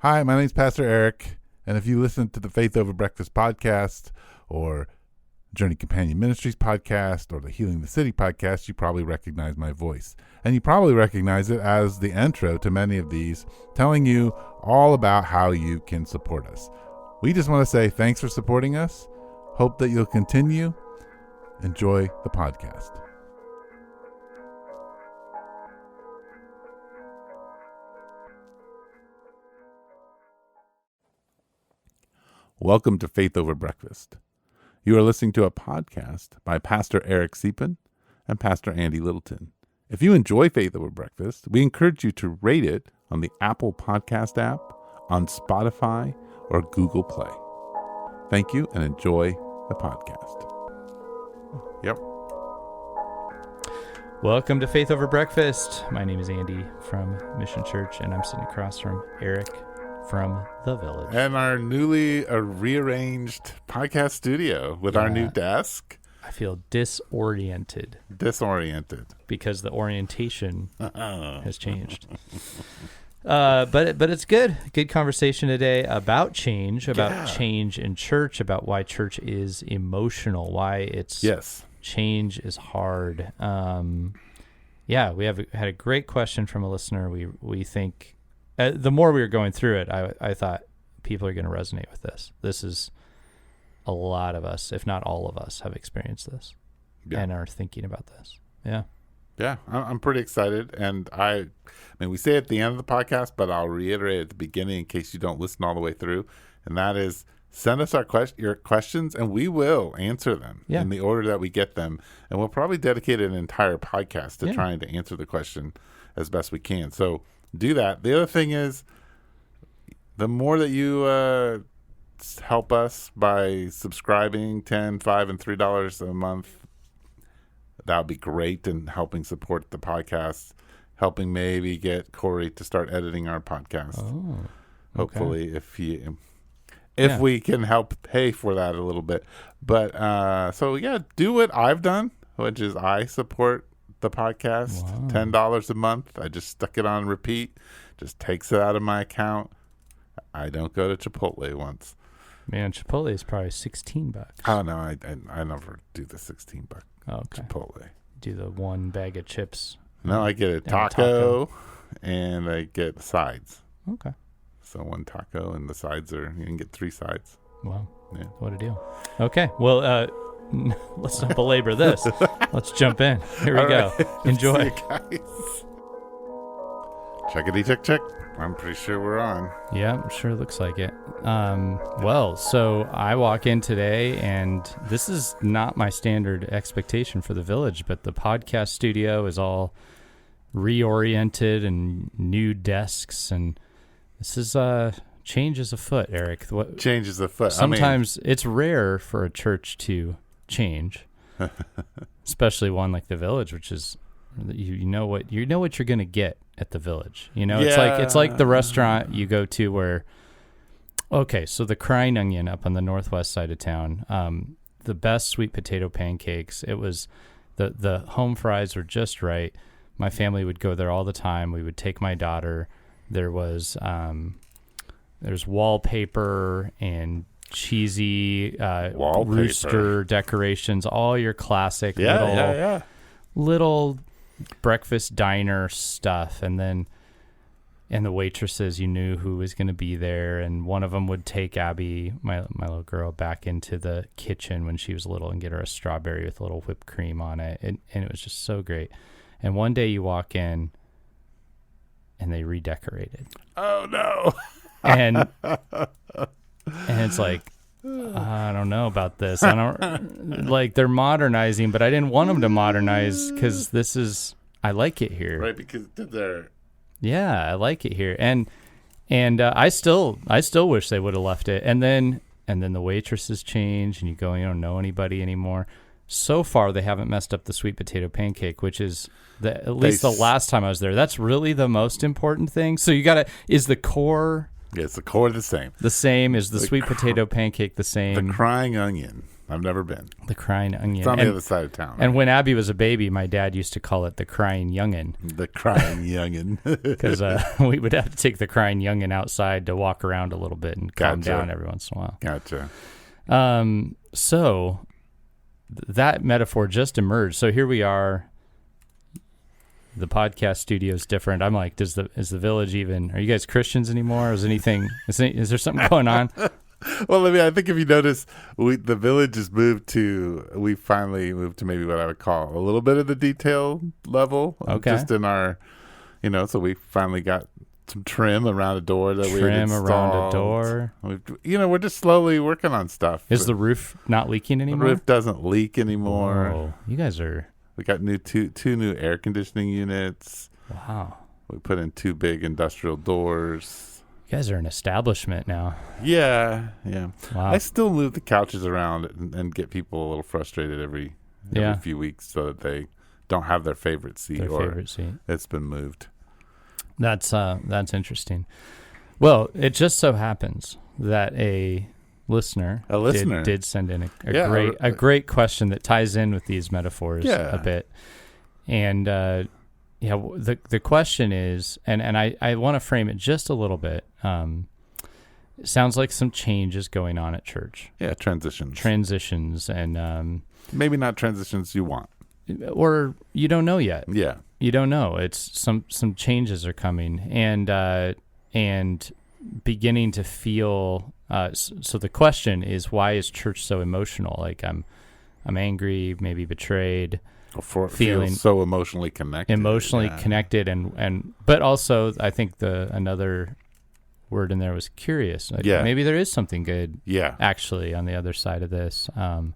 Hi, my name's Pastor Eric, and if you listen to the Faith Over Breakfast podcast or Journey Companion Ministries podcast or the Healing the City podcast, you probably recognize my voice. And you probably recognize it as the intro to many of these, telling you all about how you can support us. We just want to say thanks for supporting us. Hope that you'll continue. Enjoy the podcast. Welcome to Faith Over Breakfast. You are listening to a podcast by Pastor Eric Deepen and Pastor Andy Littleton. If you enjoy Faith Over Breakfast, we encourage you to rate it on the Apple Podcast app, on Spotify, or Google Play. Thank you and enjoy the podcast. Yep. Welcome to Faith Over Breakfast. My name is Andy from Mission Church, and I'm sitting across from Eric from The Village. And our newly rearranged podcast studio with our new desk. I feel disoriented. Because the orientation has changed. But it's good. Good conversation today about change, change in church, about why church is emotional, why it's change is hard. We had a great question from a listener. We think the more we were going through it, I thought people are going to resonate with this. This is a lot of us, if not all of us, have experienced this and are thinking about this. Yeah, I'm pretty excited, and I mean, we say it at the end of the podcast, but I'll reiterate at the beginning in case you don't listen all the way through, and that is send us your questions, and we will answer them in the order that we get them, and we'll probably dedicate an entire podcast to trying to answer the question as best we can. So do that. The other thing is, the more that you help us by subscribing $10, $5, and $3 a month, that would be great in helping support the podcast, helping maybe get Corey to start editing our podcast. Oh, okay. Hopefully, if we can help pay for that a little bit. But do what I've done, which is I support the podcast. $10 a month. I just stuck it on repeat. Just takes it out of my account. I don't go to Chipotle once. Man, Chipotle is probably $16. Oh no, I never do the $16 Chipotle. Do the one bag of chips. No, I get a taco and I get sides. Okay. So one taco and the sides you can get 3 sides. Wow. Yeah. What a deal. Okay. Well, let's not belabor this. Let's jump in. Here we go. Enjoy. See you guys. Checkity check. I'm pretty sure we're on. Yeah, sure looks like it. So I walk in today, and this is not my standard expectation for the Village, but the podcast studio is all reoriented and new desks, and this is change is afoot, Eric. Change is afoot. Sometimes it's rare for a church to change, especially one like the Village, which is you know what you're going to get at the Village. It's like the restaurant you go to where, so the Crying Onion up on the northwest side of town, the best sweet potato pancakes. It was the home fries were just right. My family would go there all the time. We would take my daughter. There was there's wallpaper and cheesy rooster decorations, all your classic little breakfast diner stuff, and the waitresses, you knew who was going to be there, and one of them would take Abby, my little girl, back into the kitchen when she was little and get her a strawberry with a little whipped cream on it, and it was just so great. And one day you walk in and they redecorated. Oh no. and it's like, I don't know about this. I don't like they're modernizing, but I didn't want them to modernize because I like it here. Right, because they're. Yeah, I like it here, and I still wish they would have left it. And then the waitresses change, and you don't know anybody anymore. So far, they haven't messed up the sweet potato pancake, which is at least the last time I was there. That's really the most important thing. So is the core. Yeah, it's the core the same. The same is the sweet potato pancake. The same. The Crying Onion I've never been. The Crying Onion. It's on the other side of town. And when Abby was a baby, my dad used to call it the Crying Youngin. The Crying Youngin. Because we would have to take the Crying Youngin outside to walk around a little bit and calm down every once in a while. Gotcha. So that metaphor just emerged. So here we are. The podcast studio is different. I'm like, is the village even? Are you guys Christians anymore? Is there something going on? Well, I think if you notice, the village has we finally moved to maybe what I would call a little bit of the detail level. Okay. Just in our, so we finally got some trim around a door that we had installed. Trim around a door. We're just slowly working on stuff. Is the roof not leaking anymore? The roof doesn't leak anymore. Oh, you guys are... We got two new air conditioning units. Wow. We put in 2 big industrial doors. You guys are an establishment now. Yeah. Wow. I still move the couches around and get people a little frustrated every few weeks so that they don't have their favorite seat. It's been moved. That's interesting. Well, it just so happens that a listener did send in a great question that ties in with these metaphors a bit. And the question is, and I want to frame it just a little bit. It sounds like some change is going on at church. Yeah, transitions and maybe not transitions you want. Or you don't know yet. Yeah. You don't know. It's some changes are coming and beginning to feel. So the question is, why is church so emotional? Like I'm angry, maybe betrayed, feeling so emotionally connected, and but also I think another word in there was curious. Like maybe there is something good. Actually, on the other side of this. Why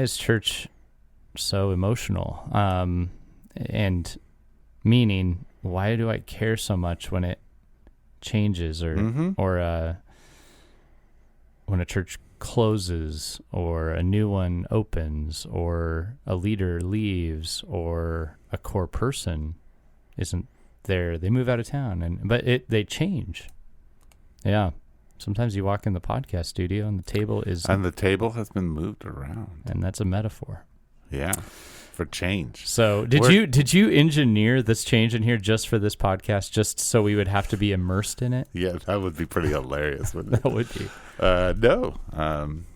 is church so emotional? And meaning, why do I care so much when it changes or when a church closes or a new one opens or a leader leaves or a core person isn't there, they move out of town but they change. Sometimes you walk in the podcast studio and the table has been moved around, and that's a metaphor for change. So did you engineer this change in here just for this podcast, just so we would have to be immersed in it? Yeah, that would be pretty hilarious, wouldn't it? That would be. No.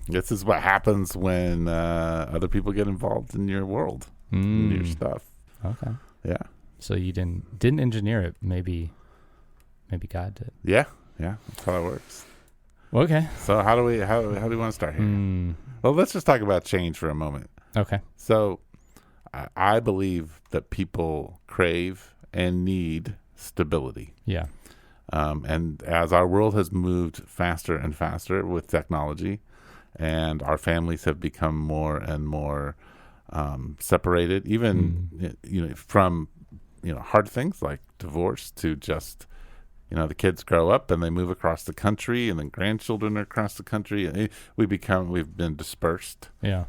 This is what happens when other people get involved in your world, in your stuff. Okay. Yeah. So you didn't engineer it. Maybe God did. Yeah. That's how it works. Okay. So how do we want to start here? Well, let's just talk about change for a moment. Okay. So I believe that people crave and need stability. Yeah. And as our world has moved faster and faster with technology, and our families have become more and more separated, even from hard things like divorce to just the kids grow up and they move across the country, and then grandchildren are across the country, and we've been dispersed. Yeah.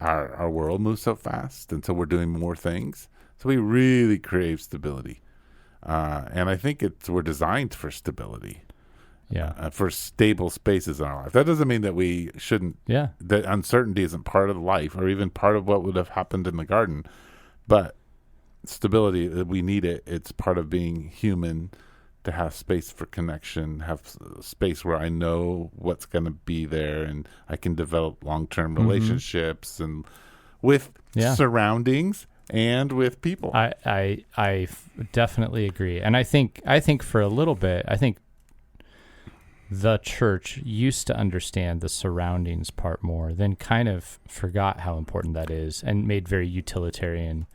Our world moves so fast, and so we're doing more things. So we really crave stability. And I think we're designed for stability. Yeah. For stable spaces in our life. That doesn't mean that we shouldn't. Yeah. That uncertainty isn't part of life, or even part of what would have happened in the garden. But stability, we need it. It's part of being human, to have space for connection, have space where I know what's going to be there, and I can develop long-term relationships and with surroundings and with people. I definitely agree. And I think for a little bit, I think the church used to understand the surroundings part more, then kind of forgot how important that is and made very utilitarian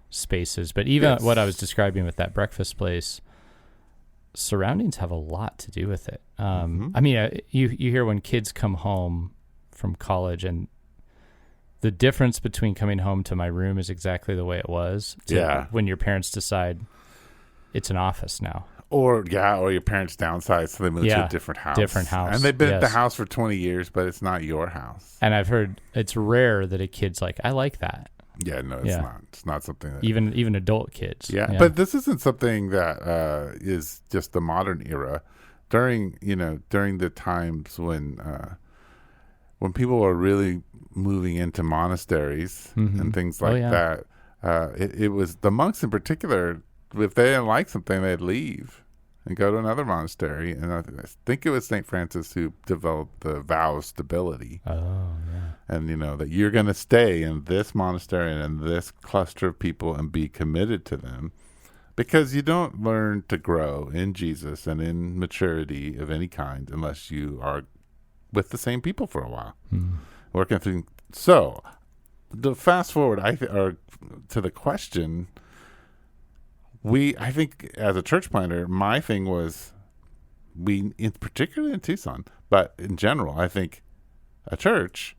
spaces. But even what I was describing with that breakfast place, surroundings have a lot to do with it. I mean, you hear when kids come home from college, and the difference between coming home to my room is exactly the way it was to when your parents decide it's an office now. Or your parents downsize, so they move to a different house. And they've been at the house for 20 years, but it's not your house. And I've heard it's rare that a kid's like, I like that. Yeah, no, it's not. It's not something that... Even adult kids. Yeah, but this isn't something that is just the modern era. During the times when when people are really moving into monasteries and things like that, it was the monks in particular, if they didn't like something, they'd leave and go to another monastery. And I think it was St. Francis who developed the vow of stability. Oh, yeah. And, that you're going to stay in this monastery and in this cluster of people and be committed to them, because you don't learn to grow in Jesus and in maturity of any kind unless you are with the same people for a while, working through. So the fast forward, to the question, I think as a church planter, my thing was particularly in Tucson, but in general, I think a church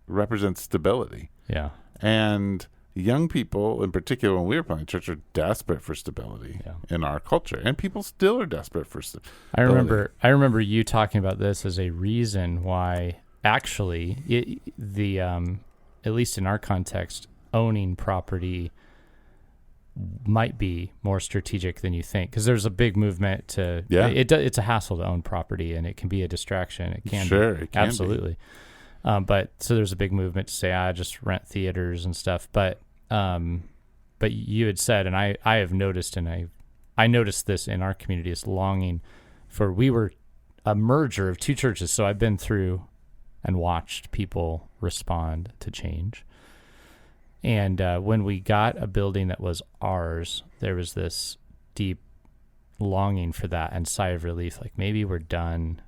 represents stability. Yeah. And young people, in particular, when we were planting church, are desperate for stability in our culture, and people still are desperate for stability. I remember you talking about this as a reason why, actually, at least in our context, owning property might be more strategic than you think, because there's a big movement to. Yeah. It's a hassle to own property, and it can be a distraction. It can it can absolutely. Be. But so there's a big movement to say, I just rent theaters and stuff. But you had said, and I have noticed, and I noticed this in our community, is longing for, we were a merger of two churches. So I've been through and watched people respond to change. And when we got a building that was ours, there was this deep longing for that and sigh of relief. Like, maybe we're done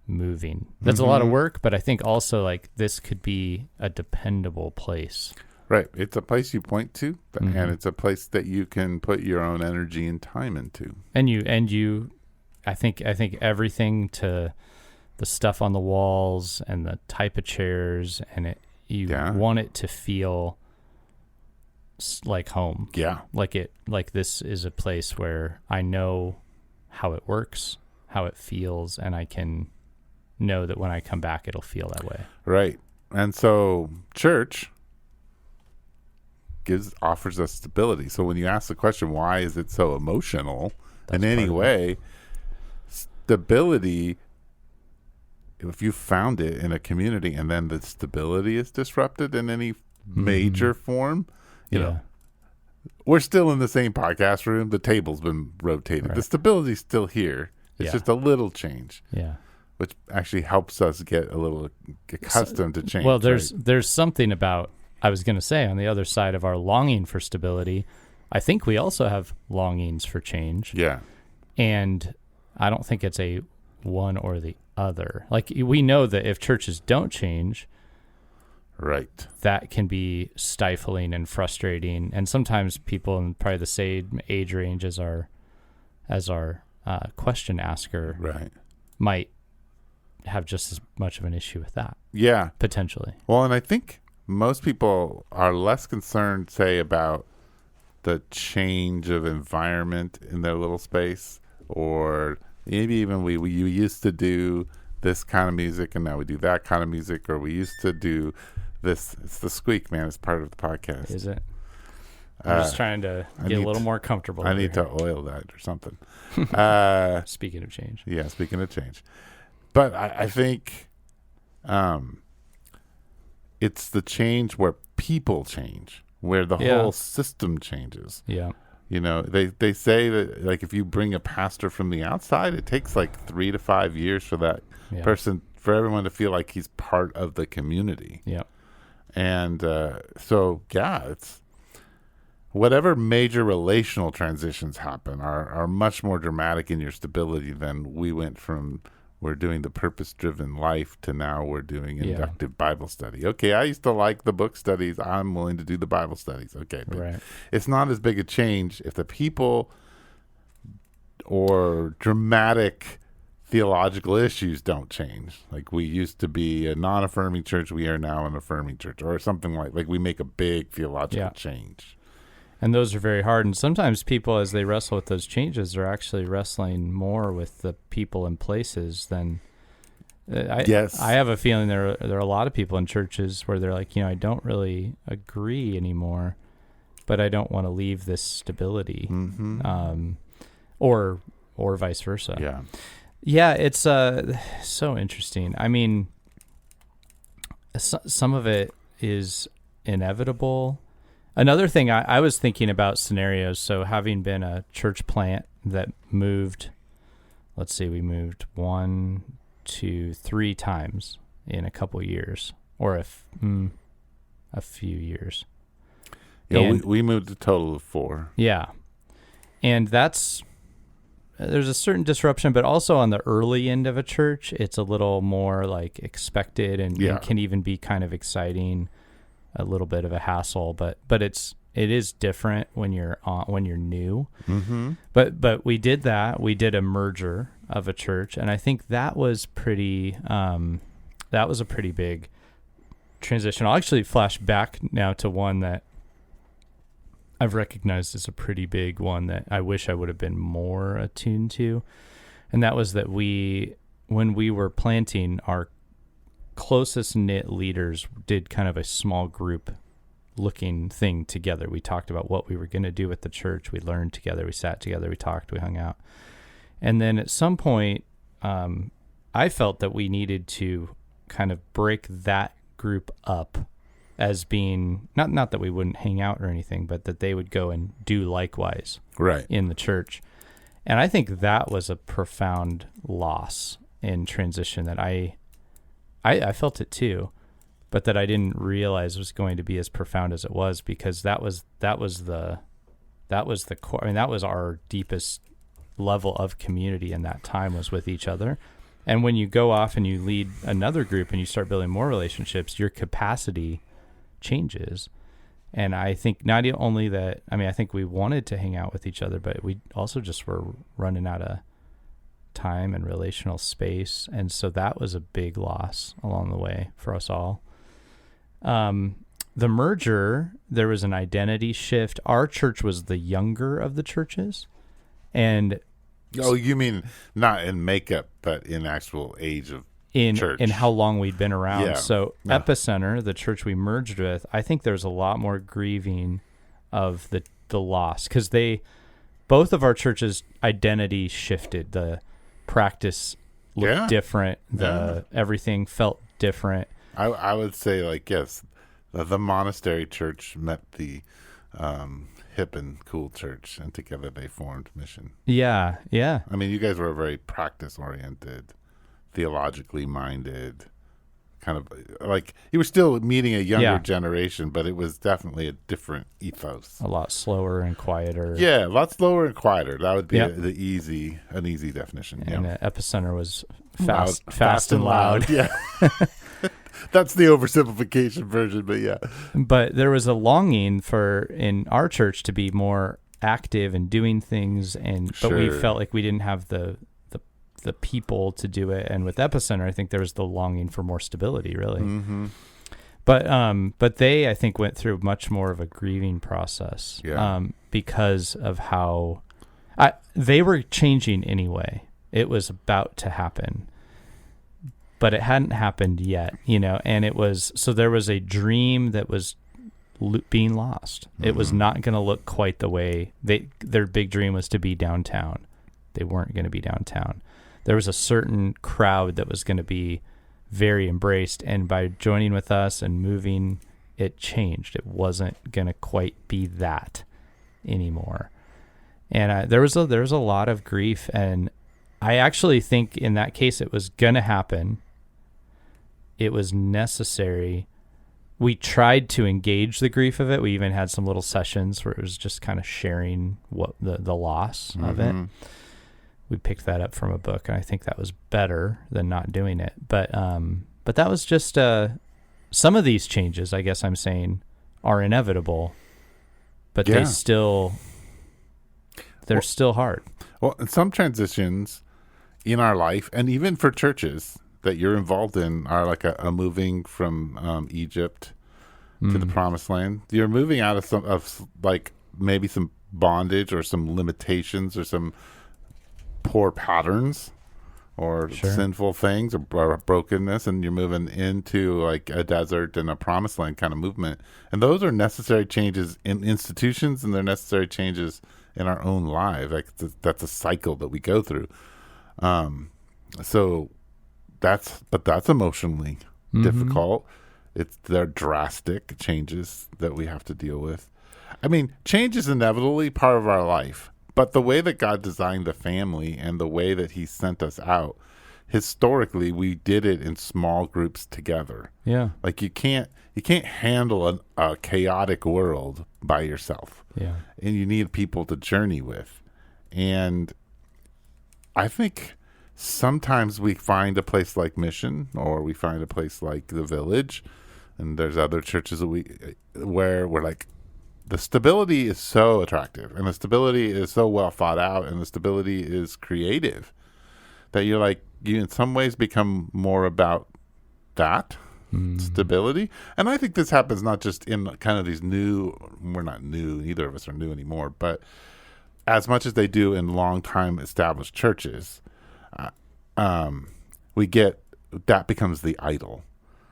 moving. That's a lot of work, but I think also, like, this could be a dependable place. Right. It's a place you point to, and it's a place that you can put your own energy and time into. And you, I think everything, to the stuff on the walls and the type of chairs, and you want it to feel like home. Yeah. Like this is a place where I know how it works, how it feels, and I can know that when I come back, it'll feel that way. Right. And so church offers us stability. So when you ask the question, why is it so emotional in any way, stability, if you found it in a community and then the stability is disrupted in any major form, you know, we're still in the same podcast room. The table's been rotated. Right. The stability's still here. It's just a little change. Yeah. Which actually helps us get a little accustomed to change. Well, there's something about, I was going to say, on the other side of our longing for stability, I think we also have longings for change. Yeah. And I don't think it's a one or the other. Like, we know that if churches don't change, right, that can be stifling and frustrating. And sometimes people in probably the same age range as our question asker, right, might have just as much of an issue with that. Yeah. Potentially. Well, and I think most people are less concerned, say, about the change of environment in their little space, or maybe even we used to do this kind of music and now we do that kind of music, or we used to do this. It's the squeak, man. It's part of the podcast. Is it? I'm just trying to get a little more comfortable. I need to oil that or something. Speaking of change. Yeah, speaking of change. But I think it's the change where people change, where the whole system changes. Yeah. You know, they say that, like, if you bring a pastor from the outside, it takes like 3 to 5 years for that person, for everyone to feel like he's part of the community. Yeah. And it's whatever major relational transitions happen are much more dramatic in your stability than we went from, we're doing the purpose-driven life to now we're doing inductive Bible study. Okay, I used to like the book studies. I'm willing to do the Bible studies. Okay, but it's not as big a change if the people or dramatic theological issues don't change. Like, we used to be a non-affirming church. We are now an affirming church, or something like we make a big theological change. And those are very hard. And sometimes people, as they wrestle with those changes, are actually wrestling more with the people and places than... I have a feeling there are a lot of people in churches where they're like, I don't really agree anymore, but I don't want to leave this stability. Mm-hmm. Or vice versa. Yeah. Yeah, it's so interesting. I mean, some of it is inevitable. Another thing I was thinking about scenarios. So having been a church plant that moved, let's see, we moved 1, 2, 3 times in a couple years, or a few years. Yeah, we moved a total of 4. Yeah. And there's a certain disruption, but also on the early end of a church, it's a little more like expected and can even be kind of exciting, a little bit of a hassle, but it is different when you're new. Mm-hmm. But we did that. We did a merger of a church, and I think that was a pretty big transition. I'll actually flash back now to one that I've recognized as a pretty big one that I wish I would have been more attuned to. And that was that when we were planting, our closest knit leaders did kind of a small group looking thing together. We talked about what we were going to do with the church. We learned together. We sat together. We talked. We hung out. And then at some point, I felt that we needed to kind of break that group up as being not that we wouldn't hang out or anything, but that they would go and do likewise in the church. And I think that was a profound loss in transition that I felt it too, but that I didn't realize was going to be as profound as it was, because that was the core. I mean, that was our deepest level of community in that time, was with each other. And when you go off and you lead another group and you start building more relationships, your capacity changes. And I think not only that, I mean, I think we wanted to hang out with each other, but we also just were running out of time and relational space. And so that was a big loss along the way for us all. The merger, there was an identity shift. Our church was the younger of the churches. And oh, you mean not in makeup, but in actual age of church. In how long we'd been around. Yeah. So Epicenter, the church we merged with, I think there's a lot more grieving of the loss, because both of our churches' identity shifted. The practice looked different. Everything felt different. I would say, like, yes, the monastery church met the hip and cool church, and together they formed Mission. Yeah. I mean, you guys were very practice-oriented, theologically minded, kind of like you were still meeting a younger generation, but it was definitely a different ethos. A lot slower and quieter. Yeah, a lot slower and quieter. That would be an easy definition. And Epicenter was fast and loud. Yeah. That's the oversimplification version, but yeah. But there was a longing in our church to be more active and doing things, but we felt like we didn't have the people to do it. And with Epicenter, I think there was the longing for more stability, really. Mm-hmm. But they, I think, went through much more of a grieving process because of how they were changing anyway. It was about to happen, but it hadn't happened yet, and so there was a dream that was being lost. Mm-hmm. It was not going to look quite the way their big dream was to be downtown. They weren't going to be downtown. There was a certain crowd that was going to be very embraced, and by joining with us and moving, it changed. It wasn't going to quite be that anymore. And there was a lot of grief, and I actually think in that case it was going to happen. It was necessary. We tried to engage the grief of it. We even had some little sessions where it was just kind of sharing what the loss of it. We picked that up from a book, and I think that was better than not doing it. But that was just some of these changes, I guess I'm saying, are inevitable, but they're still hard. Well, and some transitions in our life, and even for churches that you're involved in, are like a moving from Egypt to the Promised Land. You're moving out of like maybe some bondage or some limitations or some poor patterns or sinful things or brokenness, and you're moving into like a desert and a Promised Land kind of movement. And those are necessary changes in institutions, and they're necessary changes in our own lives. Like that's a cycle that we go through. So that's emotionally difficult. They're drastic changes that we have to deal with. I mean, change is inevitably part of our life, but the way that God designed the family and the way that he sent us out, historically, we did it in small groups together. Yeah. Like you can't handle a chaotic world by yourself. Yeah. And you need people to journey with. And I think sometimes we find a place like Mission, or we find a place like the Village, and there's other churches where we're like, the stability is so attractive, and the stability is so well thought out, and the stability is creative, that you're like, you in some ways become more about that stability. And I think this happens not just in kind of these we're not new, neither of us are new anymore, but as much as they do in long time established churches, we get, that becomes the idol,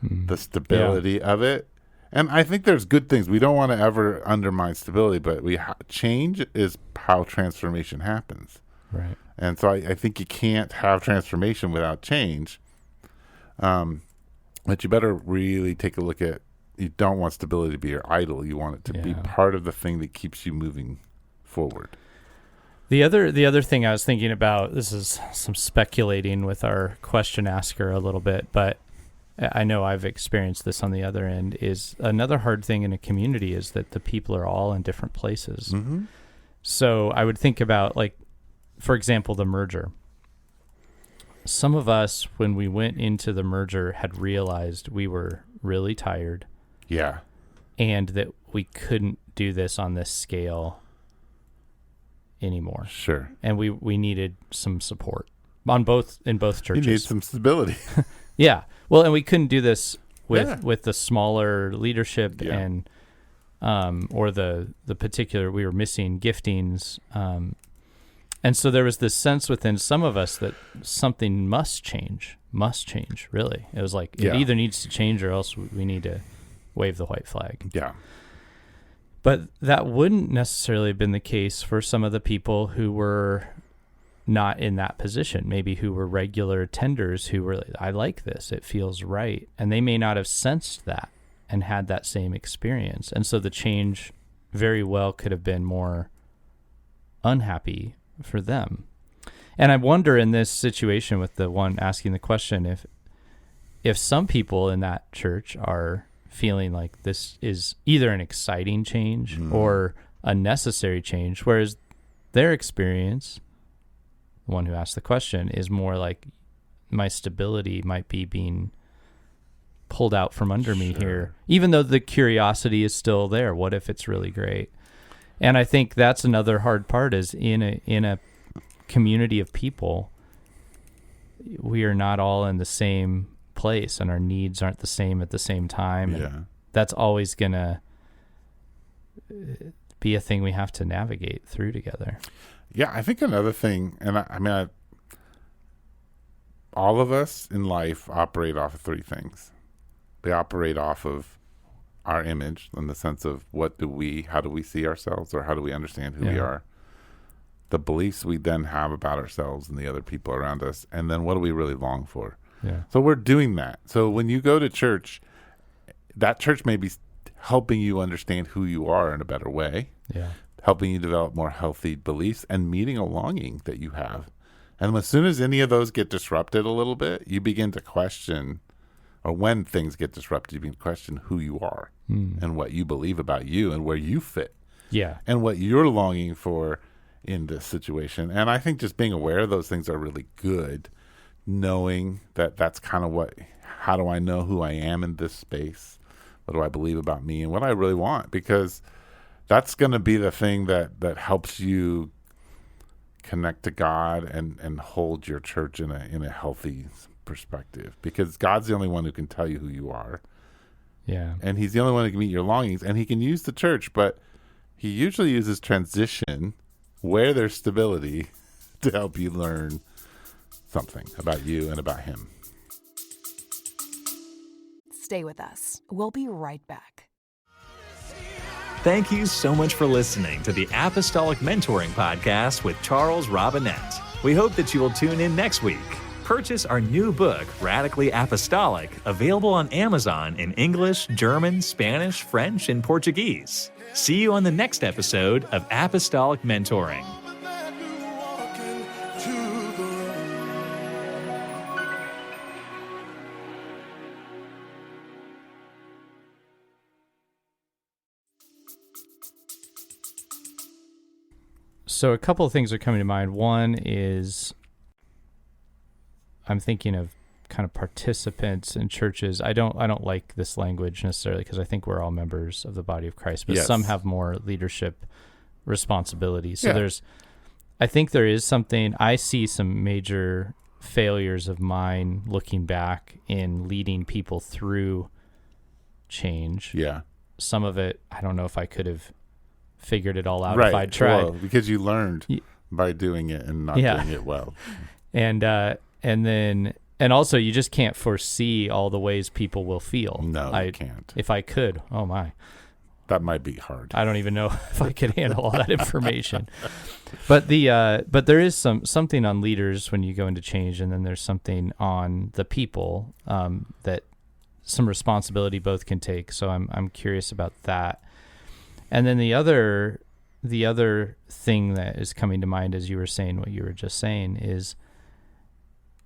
the stability of it. And I think there's good things. We don't want to ever undermine stability, but change is how transformation happens. Right. And so I think you can't have transformation without change. But you better really take a look at, you don't want stability to be your idol. You want it to be part of the thing that keeps you moving forward. The other thing I was thinking about, this is some speculating with our question asker a little bit, but I know I've experienced this on the other end, is another hard thing in a community is that the people are all in different places. Mm-hmm. So I would think about, like, for example, the merger. Some of us, when we went into the merger, had realized we were really tired. Yeah. And that we couldn't do this on this scale anymore. Sure. And we needed some support in both churches. You need some stability. Yeah. Well, and we couldn't do this with the smaller leadership and or the particular, we were missing giftings. And so there was this sense within some of us that something must change, really. It was like, it either needs to change or else we need to wave the white flag. Yeah. But that wouldn't necessarily have been the case for some of the people who were not in that position, maybe who were regular attenders who were, I like this, it feels right. And they may not have sensed that and had that same experience. And so the change very well could have been more unhappy for them. And I wonder in this situation with the one asking the question, if some people in that church are feeling like this is either an exciting change or a necessary change, whereas their experience, the one who asked the question, is more like, my stability might be being pulled out from under me here, even though the curiosity is still there. What if it's really great? And I think that's another hard part, is in a community of people, we are not all in the same place and our needs aren't the same at the same time. Yeah. And that's always going to be a thing we have to navigate through together. Yeah, I think another thing, and I mean, all of us in life operate off of three things. We operate off of our image, in the sense of how do we see ourselves, or how do we understand who we are? The beliefs we then have about ourselves and the other people around us, and then what do we really long for? Yeah. So we're doing that. So when you go to church, that church may be helping you understand who you are in a better way, helping you develop more healthy beliefs and meeting a longing that you have. And as soon as any of those get disrupted a little bit, you begin to question, or when things get disrupted, you begin to question who you are and what you believe about you and where you fit. Yeah. And what you're longing for in this situation. And I think just being aware of those things are really good, knowing that that's kind of how do I know who I am in this space? What do I believe about me and what I really want? Because that's going to be the thing that helps you connect to God and hold your church in a healthy perspective, because God's the only one who can tell you who you are. Yeah. And he's the only one who can meet your longings, and he can use the church, but he usually uses transition where there's stability to help you learn something about you and about him. Stay with us. We'll be right back. Thank you so much for listening to the Apostolic Mentoring Podcast with Charles Robinette. We hope that you will tune in next week. Purchase our new book, Radically Apostolic, available on Amazon in English, German, Spanish, French, and Portuguese. See you on the next episode of Apostolic Mentoring. So a couple of things are coming to mind. One is I'm thinking of kind of participants in churches. I don't like this language necessarily because I think we're all members of the body of Christ, but Yes. some have more leadership responsibilities. So Yeah. I think there is something, I see some major failures of mine looking back in leading people through change. Yeah. Some of it, I don't know if I could have figured it all out Right. if I'd tried. Well, because you learned by doing it and not Yeah. doing it well. And also you just can't foresee all the ways people will feel. No, you can't. If I could, oh my, That might be hard. I don't even know if I could handle all that information. But there is something on leaders when you go into change, and then there's something on the people that some responsibility both can take. So I'm curious about that. And then the other thing that is coming to mind as you were saying what you were just saying is,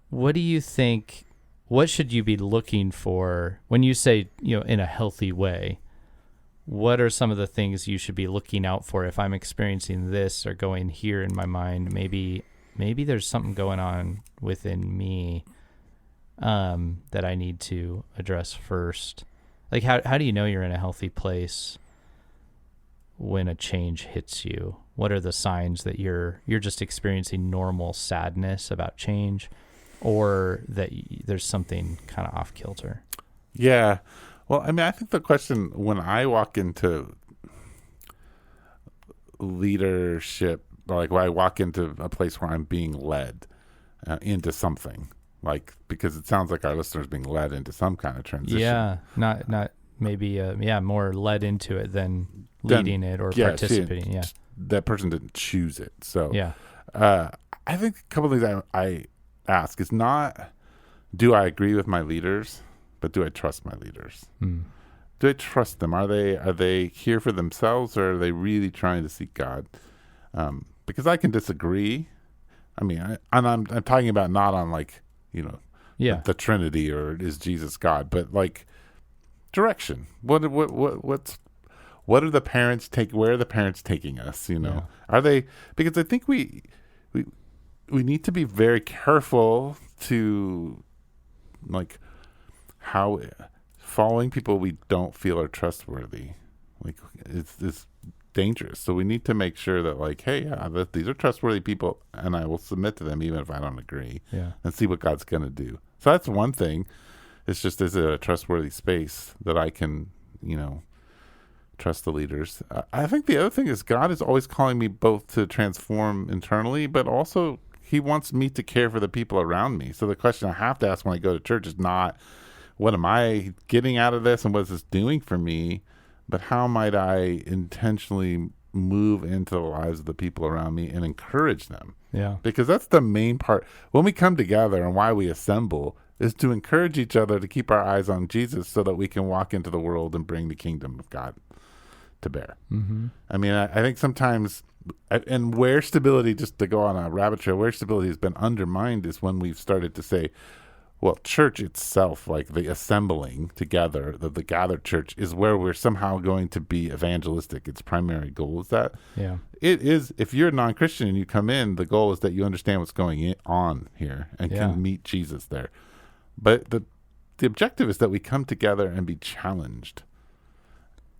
what do you think, what should you be looking for when you say, in a healthy way? What are some of the things you should be looking out for if I'm experiencing this or going here in my mind? Maybe there's something going on within me that I need to address first. Like how do you know you're in a healthy place when a change hits you? What are the signs that you're just experiencing normal sadness about change, or that there's something kind of off kilter? Yeah. Well, I mean, I think the question when I walk into leadership, like when I walk into a place where I'm being led into something, like, because it sounds like our listeners being led into some kind of transition. Yeah, not maybe more led into it than leading it or participating. Yeah, that person didn't choose it. So yeah, I think a couple of things I ask is not, do I agree with my leaders, but do I trust my leaders? Do I trust them? Are they here for themselves, or are they really trying to seek God? Because I can disagree. I mean, I'm talking about not on like, the Trinity or is Jesus God, but like direction. What are the parents where are the parents taking us? Are they, because I think we need to be very careful to like how following people we don't feel are trustworthy. Like it's dangerous. So we need to make sure that like, hey, these are trustworthy people, and I will submit to them even if I don't agree. Yeah. And see what God's going to do. So that's one thing. It's just, is it a trustworthy space that I can, trust the leaders? I think the other thing is God is always calling me both to transform internally, but also he wants me to care for the people around me. So the question I have to ask when I go to church is not, what am I getting out of this and what is this doing for me? But how might I intentionally move into the lives of the people around me and encourage them? Yeah. Because that's the main part. When we come together and why we assemble is to encourage each other to keep our eyes on Jesus so that we can walk into the world and bring the kingdom of God to bear. Mm-hmm. I mean, I think sometimes, and where stability, just to go on a rabbit trail, where stability has been undermined is when we've started to say, well, church itself, like the assembling together, the gathered church, is where we're somehow going to be evangelistic. Its primary goal is that. Yeah. It is, if you're a non-Christian and you come in, the goal is that you understand what's going on here and can meet Jesus there. But the objective is that we come together and be challenged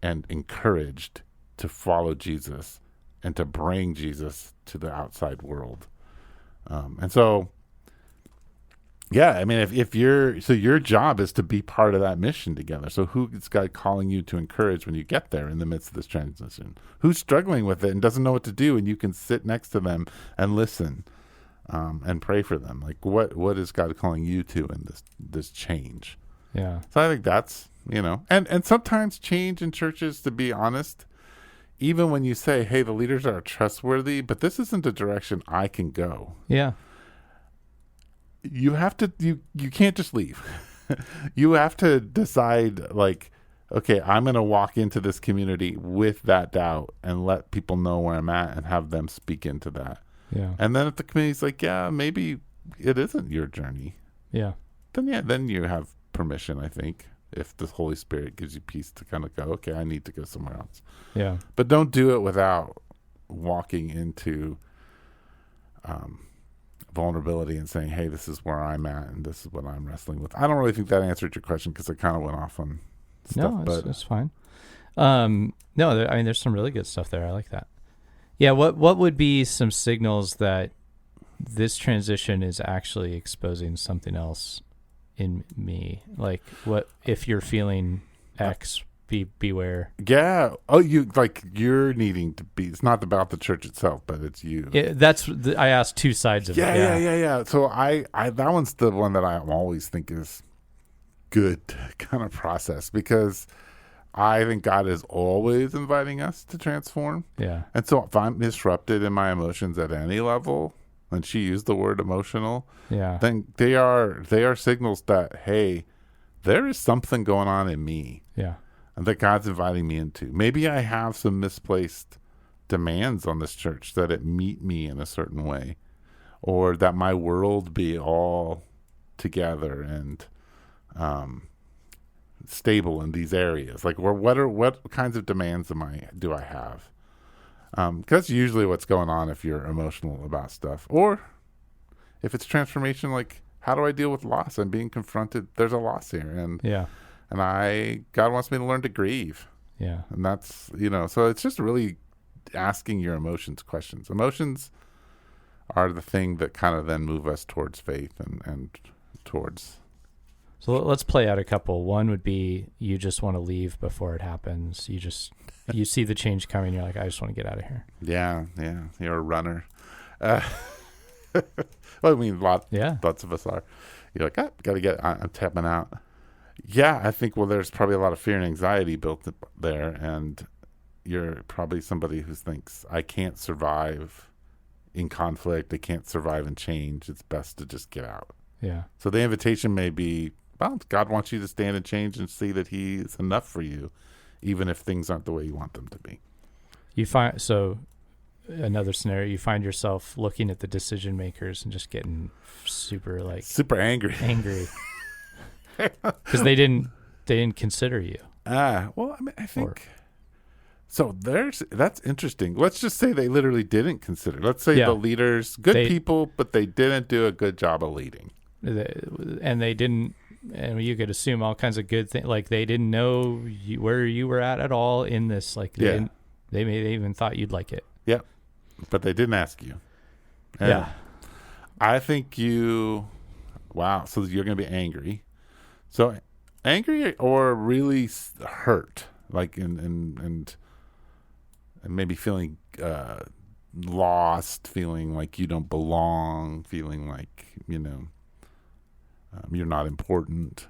and encouraged to follow Jesus and to bring Jesus to the outside world. And so, yeah, I mean, if your job is to be part of that mission together. So who is God calling you to encourage when you get there in the midst of this transition? Who's struggling with it and doesn't know what to do, and you can sit next to them and listen and pray for them? Like, what is God calling you to in this change? Yeah. So I think that's, and sometimes change in churches, to be honest, even when you say, hey, the leaders are trustworthy, but this isn't the direction I can go. Yeah. you have to, you can't just leave. You have to decide, like, okay, I'm going to walk into this community with that doubt and let people know where I'm at and have them speak into that. Yeah. And then if the community's like, yeah, maybe it isn't your journey. Yeah. Then you have permission, I think, if the Holy Spirit gives you peace to kind of go, okay, I need to go somewhere else. Yeah. But don't do it without walking into vulnerability and saying, hey, this is where I'm at and this is what I'm wrestling with. I don't really think that answered your question because I kind of went off on stuff. No, it's fine. No, I mean, there's some really good stuff there. I like that. Yeah. What would be some signals that this transition is actually exposing something else in me? Like, what if you're feeling X? Beware. Yeah. Oh, you're needing to be. It's not about the church itself, but it's you. I asked two sides of it. Yeah. So I that one's the one that I always think is good to kind of process, because I think God is always inviting us to transform. Yeah. And so if I'm disrupted in my emotions at any level, and she used the word emotional, then they are signals that, hey, there is something going on in me. Yeah. And that God's inviting me into. Maybe I have some misplaced demands on this church, that it meet me in a certain way, or that my world be all together and stable in these areas. Like, what kinds of demands do I have? Because that's usually what's going on if you're emotional about stuff, or if it's transformation. Like, how do I deal with loss? I'm being confronted. There's a loss here, and God wants me to learn to grieve. Yeah. And that's, so it's just really asking your emotions questions. Emotions are the thing that kind of then move us towards faith and towards. So let's play out a couple. One would be, you just want to leave before it happens. You see the change coming. You're like, I just want to get out of here. Yeah. You're a runner. Well, I mean, lots of us are. You're like, I'm tapping out. Yeah, I think, there's probably a lot of fear and anxiety built up there, and you're probably somebody who thinks, I can't survive in conflict, I can't survive in change, it's best to just get out. Yeah. So the invitation may be, well, God wants you to stand in change and see that he is enough for you, even if things aren't the way you want them to be. Another scenario, you find yourself looking at the decision makers and just getting super angry. Because they didn't consider you. Well, I mean, I think so. That's interesting. Let's just say they literally didn't consider. Let's say the leaders, people, but they didn't do a good job of leading. And they didn't. And you could assume all kinds of good things. Like, they didn't know where you were at all in this. Like, they even thought you'd like it. Yeah, but they didn't ask you. And I think wow. So you're going to be angry. So angry or really hurt, like, and maybe feeling lost, feeling like you don't belong, feeling like, you're not important.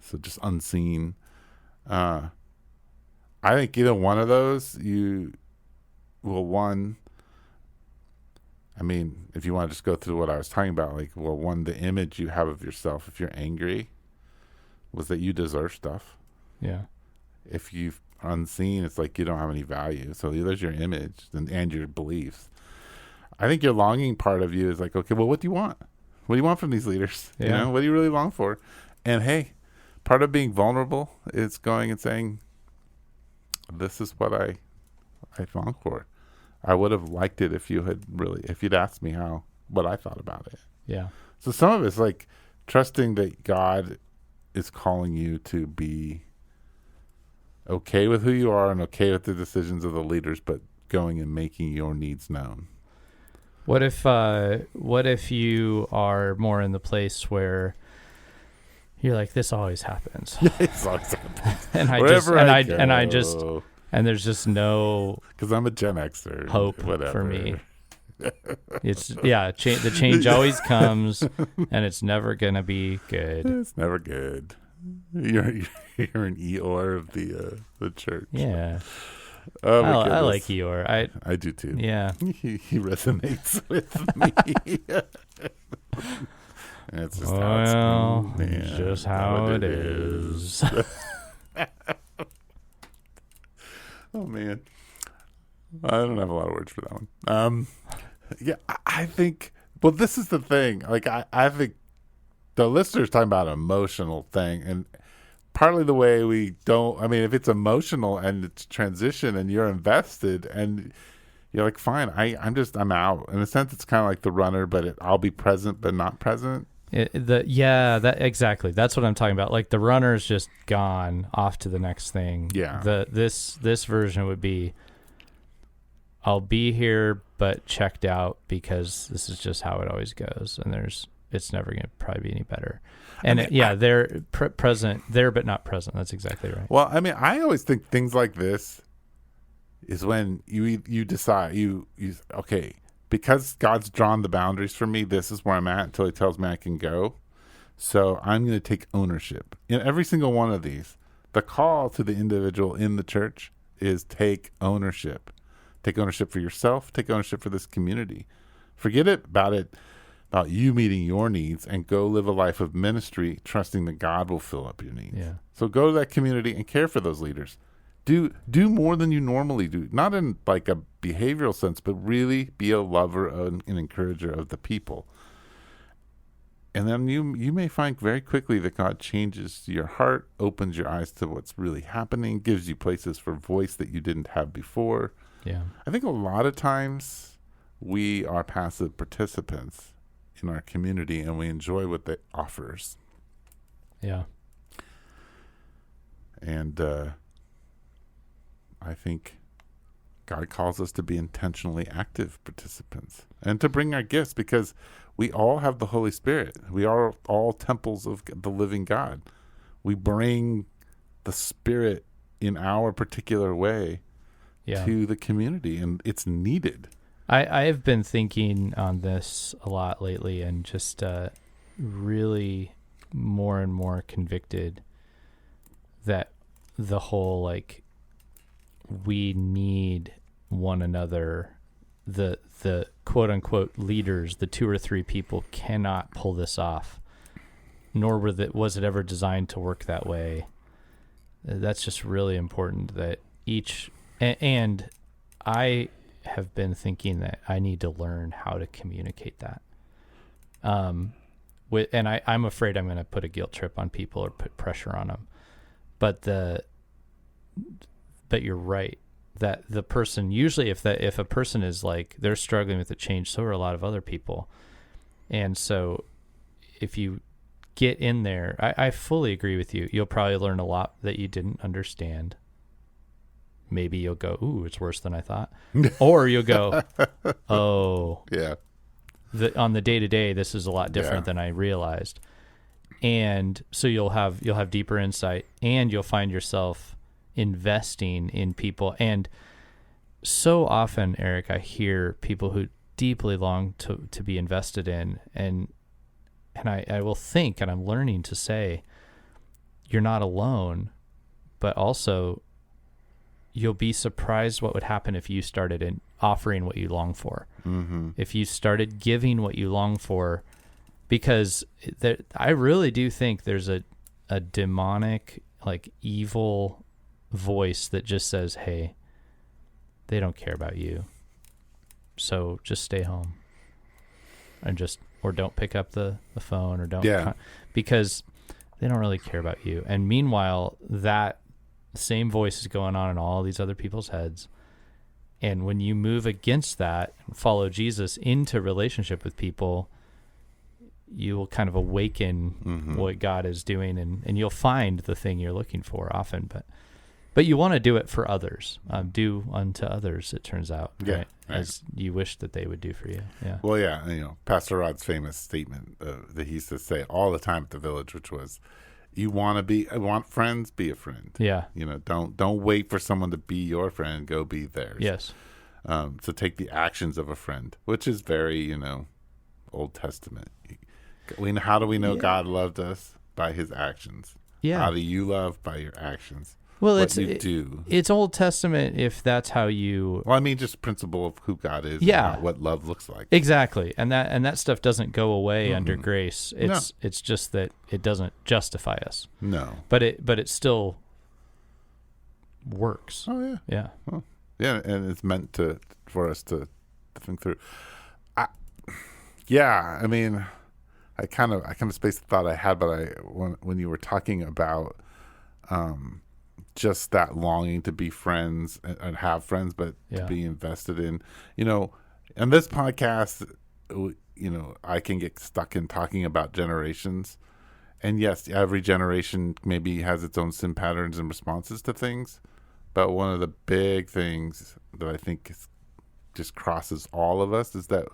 So just unseen. I think either one of those, if you want to just go through what I was talking about, like, the image you have of yourself, if you're angry, was that you deserve stuff. Yeah. If you're unseen, it's like you don't have any value. So there's your image and your beliefs. I think your longing part of you is like, okay, well, what do you want? What do you want from these leaders? Yeah. What do you really long for? And hey, part of being vulnerable is going and saying, this is what I long for. I would have liked it if you'd asked me what I thought about it. Yeah. So some of it's like trusting that God is calling you to be okay with who you are and okay with the decisions of the leaders, but going and making your needs known. What if you are more in the place where you're like, this always happens. It's always happens. and there's just no, because I'm a Gen Xer, hope whatever. For me. It's the change always comes, and it's never gonna be good. It's never good. You're an Eeyore of the church. Yeah. Oh, I like Eeyore. I do too. Yeah. He resonates with me. It's just just how it is. Oh man, I don't have a lot of words for that one. Yeah, I think. Well, this is the thing. Like, I think the listener's talking about an emotional thing, and partly the way we don't. I mean, if it's emotional and it's transition, and you're invested, and you're like, fine, I'm out. In a sense, it's kind of like the runner, but I'll be present, but not present. That exactly. That's what I'm talking about. Like the runner's just gone off to the next thing. Yeah. This version would be, I'll be here but checked out because this is just how it always goes, and it's never going to probably be any better. And they're present there but not present. That's exactly right. Well, I mean, I always think things like this is when you decide okay. Because God's drawn the boundaries for me, this is where I'm at until he tells me I can go. So I'm going to take ownership. In every single one of these, the call to the individual in the church is take ownership. Take ownership for yourself. Take ownership for this community. Forget about you meeting your needs, and go live a life of ministry, trusting that God will fill up your needs. Yeah. So go to that community and care for those leaders. Do more than you normally do, not in like a behavioral sense, but really be a lover and an encourager of the people. And then you may find very quickly that God changes your heart, opens your eyes to what's really happening, gives you places for voice that you didn't have before. Yeah. I think a lot of times we are passive participants in our community, and we enjoy what it offers. Yeah. And I think God calls us to be intentionally active participants and to bring our gifts, because we all have the Holy Spirit. We are all temples of the living God. We bring the Spirit in our particular way to the community, and it's needed. I have been thinking on this a lot lately, and just really more and more convicted that the whole, like, we need one another. The quote unquote leaders, the 2 or 3 people, cannot pull this off, nor was it ever designed to work that way. That's just really important that and I have been thinking that I need to learn how to communicate that. I'm afraid I'm going to put a guilt trip on people or put pressure on them. But you're right that the person, usually if a person is like, they're struggling with a change, so are a lot of other people. And so if you get in there, I fully agree with you. You'll probably learn a lot that you didn't understand. Maybe you'll go, ooh, it's worse than I thought. Or you'll go, oh, yeah. On the day-to-day, this is a lot different than I realized. And so you'll have deeper insight, and you'll find yourself investing in people. And so often, Eric, I hear people who deeply long to be invested in, and I will think, and I'm learning to say, you're not alone, but also you'll be surprised what would happen if you started in offering what you long for. Mm-hmm. If you started giving what you long for, because I really do think there's a demonic, like, evil voice that just says, hey, they don't care about you, so just stay home, and or don't pick up the phone, or don't, because they don't really care about you. And meanwhile, that same voice is going on in all these other people's heads. And when you move against that and follow Jesus into relationship with people, you will kind of awaken what God is doing, and you'll find the thing you're looking for often. But you want to do it for others. Do unto others, it turns out, right? As you wish that they would do for you. Yeah. Well, Pastor Rod's famous statement that he used to say all the time at the Village, which was, I want friends, be a friend. Yeah. Don't wait for someone to be your friend, go be theirs. Yes. So take the actions of a friend, which is very, Old Testament. How do we know God loved us? By his actions. Yeah. How do you love? By your actions. Well, what you do. It's Old Testament if that's how you. Well, I mean, just principle of who God is. Yeah. And what love looks like. Exactly, and that stuff doesn't go away under grace. It's just that it doesn't justify us. No. But it still works. Oh yeah. Yeah. Well, yeah, and it's meant for us to think through. I mean, I kind of spaced the thought I had, but when you were talking about just that longing to be friends and have friends, but to be invested in, and this podcast, I can get stuck in talking about generations. And yes, every generation maybe has its own sin patterns and responses to things. But one of the big things that I think just crosses all of us is that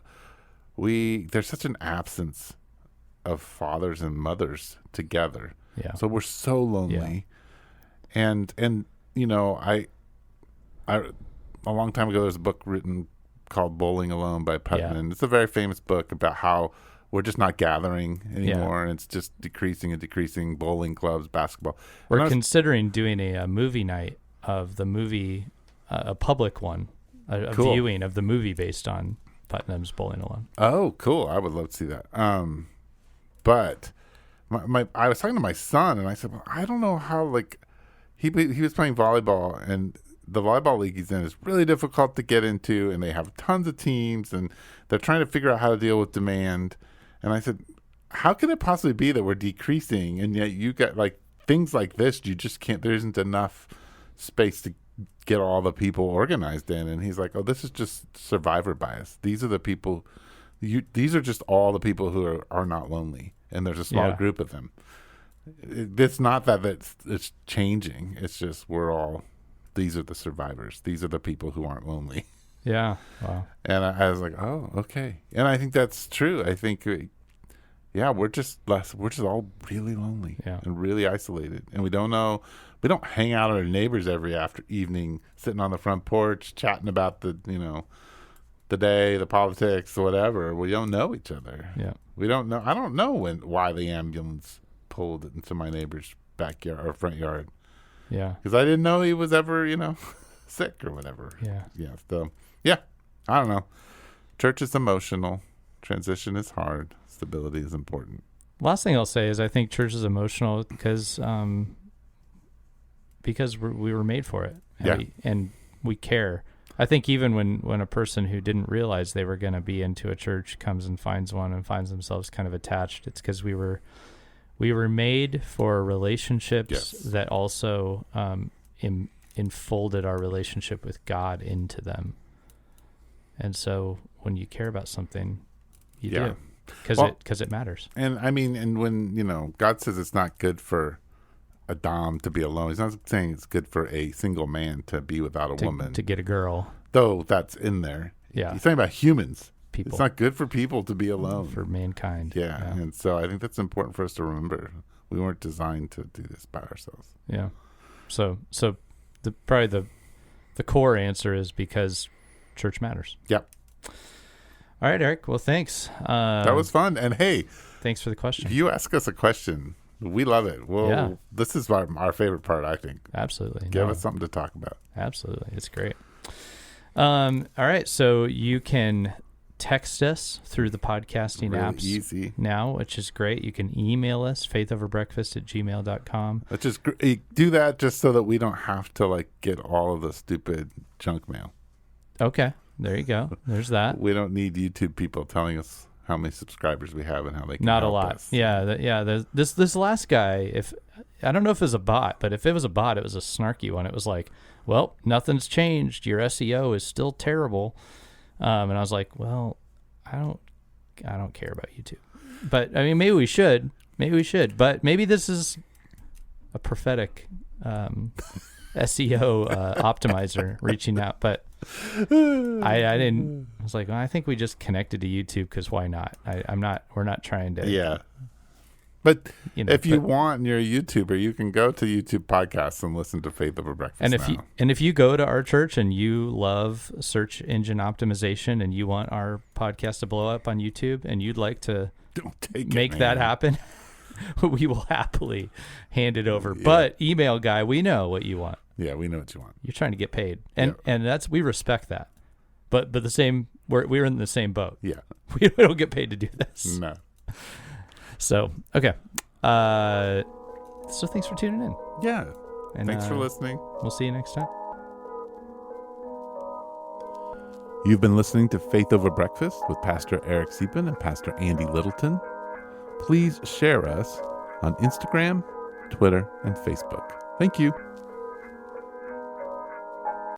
there's such an absence of fathers and mothers together. Yeah. So we're so lonely. Yeah. And I a long time ago, there's a book written called Bowling Alone by Putnam. Yeah. It's a very famous book about how we're just not gathering anymore, and it's just decreasing. Bowling clubs, basketball. We're considering doing a movie night of the movie, a public one, a viewing of the movie based on Putnam's Bowling Alone. Oh, cool! I would love to see that. But I was talking to my son, and I said, well, I don't know how, he was playing volleyball, and the volleyball league he's in is really difficult to get into, and they have tons of teams, and they're trying to figure out how to deal with demand. And I said, how can it possibly be that we're decreasing, and yet you got things like this, you just can't, there isn't enough space to get all the people organized in? And he's like, oh, this is just survivor bias. These are the people, these are just all the people who are not lonely, and there's a small group of them. It's not that it's changing. It's just these are the survivors. These are the people who aren't lonely. Yeah. Wow. And I was like, oh, okay. And I think that's true. I think, we're just all really lonely and really isolated. And we don't hang out with our neighbors every evening, sitting on the front porch, chatting about the day, the politics, whatever. We don't know each other. Yeah. We don't know. I don't know why the ambulance pulled into my neighbor's backyard or front yard. Yeah. Because I didn't know he was ever, sick or whatever. Yeah. Yeah. So, I don't know. Church is emotional. Transition is hard. Stability is important. Last thing I'll say is I think church is emotional because we were made for it. And we care. I think even when a person who didn't realize they were going to be into a church comes and finds one and finds themselves kind of attached, it's because we were made for relationships that also enfolded our relationship with God into them. And so when you care about something, you do, because it matters. And I mean, and when, God says it's not good for a dom to be alone, he's not saying it's good for a single man to be without a woman. To get a girl. Though that's in there. Yeah. He's talking about humans. People. It's not good for people to be alone. For mankind. Yeah. And so I think that's important for us to remember. We weren't designed to do this by ourselves. Yeah. So probably the core answer is because church matters. Yep. All right, Eric. Well, thanks. That was fun. And hey, thanks for the question. If you ask us a question, we love it. Well, this is our favorite part, I think. Absolutely. Give us something to talk about. Absolutely. It's great. All right. So you can text us through the podcasting apps easy now, which is great. You can email us, faithoverbreakfast@gmail.com. Which is do that just so that we don't have to get all of the stupid junk mail. Okay. There you go. There's that. We don't need YouTube people telling us how many subscribers we have and how they can Not help a lot. us. Yeah. This last guy, I don't know if it was a bot, but if it was a bot, it was a snarky one. It was like, well, nothing's changed. Your SEO is still terrible. And I was like, well, I don't care about YouTube. But I mean, maybe we should. But maybe this is a prophetic SEO optimizer reaching out. But I didn't. I was like, well, I think we just connected to YouTube because why not? We're not trying to. Yeah. But if you want and you're a YouTuber, you can go to YouTube podcasts and listen to Faith Over Breakfast. And if you go to our church and you love search engine optimization and you want our podcast to blow up on YouTube and you'd like to make that happen, we will happily hand it over. But email guy, we know what you want. Yeah, we know what you want. You're trying to get paid, and we respect that. But the same, we're in the same boat. Yeah, we don't get paid to do this. No. So okay, so thanks for tuning in. Yeah, and thanks for listening. We'll see you next time. You've been listening to Faith Over Breakfast with Pastor Eric Deepen and Pastor Andy Littleton. Please share us on Instagram, Twitter, and Facebook. Thank you.